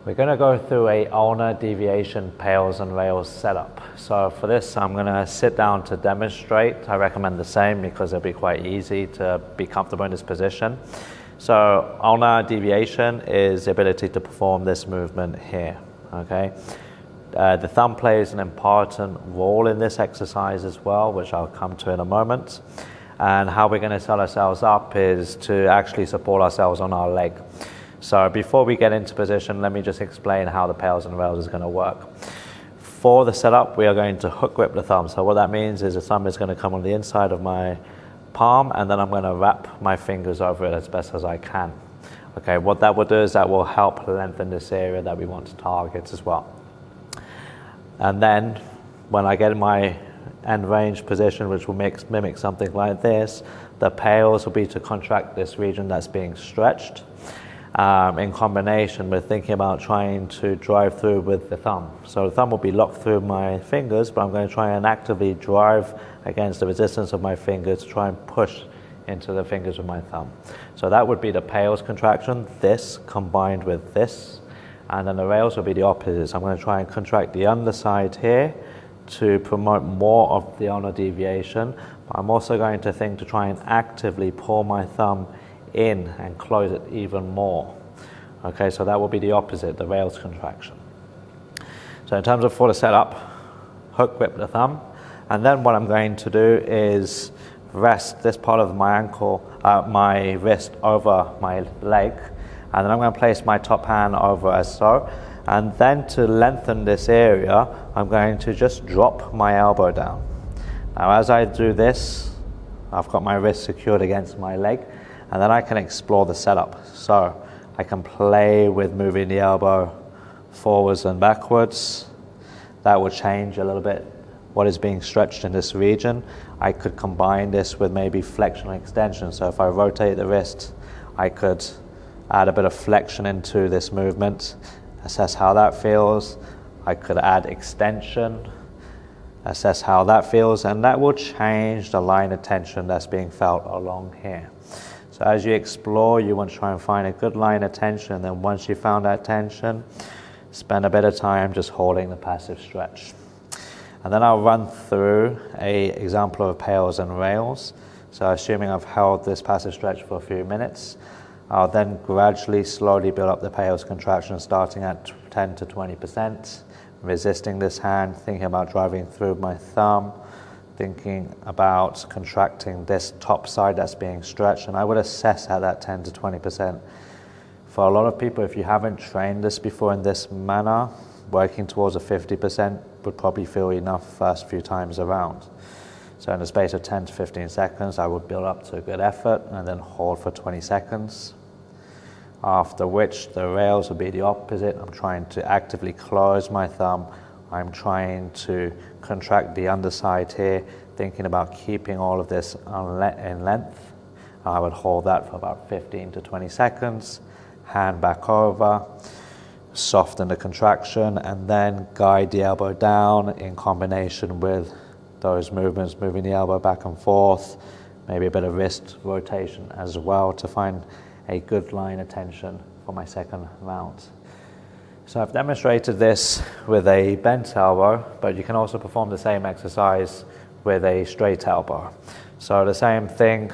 We're going to go through a ulnar, deviation, PAILS and rails setup. So for this, I'm going to sit down to demonstrate. I recommend the same because it'll be quite easy to be comfortable in this position. So ulnar deviation is the ability to perform this movement here. Okay. The thumb plays an important role in this exercise as well, which I'll come to in a moment. And how we're going to set ourselves up is to actually support ourselves on our leg. So before we get into position, let me just explain how the PAILS and rails is going to work. For the setup, we are going to hook grip the thumb. So what that means is the thumb is going to come on the inside of my palm, and then I'm going to wrap my fingers over it as best as I can. Okay, what that will do is that will help lengthen this area that we want to target as well. And then when I get in my end range position, which will mimic something like this, the PAILS will be to contract this region that's being stretched. In combination with thinking about trying to drive through with the thumb. So the thumb will be locked through my fingers, but I'm going to try and actively drive against the resistance of my fingers to try and push into the fingers of my thumb. So that would be the PAILS contraction, this combined with this, and then the rails will be the opposite. So I'm going to try and contract the underside here to promote more of the ulnar deviation, but I'm also going to think to try and actively pull my thumb in and close it even more. Okay, so that will be the opposite, the rails contraction. So in terms of for the setup, hook grip the thumb, and then what I'm going to do is rest this part of my ankle, my wrist over my leg, and then I'm going to place my top hand over as so, and then to lengthen this area, I'm going to just drop my elbow down. Now as I do this, I've got my wrist secured against my leg, and then I can explore the setup. So I can play with moving the elbow forwards and backwards. That will change a little bit what is being stretched in this region. I could combine this with maybe flexion and extension. So if I rotate the wrist, I could add a bit of flexion into this movement, assess how that feels. I could add extension, assess how that feels, and that will change the line of tension that's being felt along here. So as you explore, you want to try and find a good line of tension, and then once you found that tension, spend a bit of time just holding the passive stretch. And then I'll run through an example of PAILS and rails. So assuming I've held this passive stretch for a few minutes, I'll then gradually, slowly build up the PAILS contraction, starting at 10 to 20%, resisting this hand, thinking about driving through my thumb, thinking about contracting this top side that's being stretched, and I would assess at that 10 to 20%. For a lot of people, if you haven't trained this before in this manner, working towards a 50% would probably feel enough first few times around. So in the space of 10 to 15 seconds, I would build up to a good effort and then hold for 20 seconds. After which the rails will be the opposite. I'm trying to actively close my thumb. I'm trying to contract the underside here, thinking about keeping all of this in length. I would hold that for about 15 to 20 seconds, hand back over, soften the contraction, and then guide the elbow down in combination with those movements, moving the elbow back and forth, maybe a bit of wrist rotation as well to find a good line of tension for my second round. So I've demonstrated this with a bent elbow, but you can also perform the same exercise with a straight elbow. So the same thing,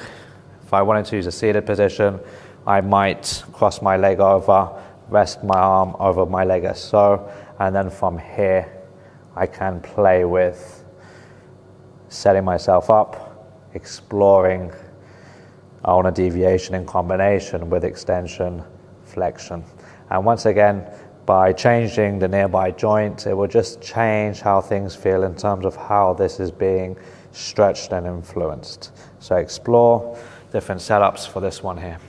if I wanted to use a seated position, I might cross my leg over, rest my arm over my leg as so, and then from here I can play with setting myself up, exploring ulnar deviation in combination with extension, flexion. And once again, by changing the nearby joint, it will just change how things feel in terms of how this is being stretched and influenced. So explore different setups for this one here.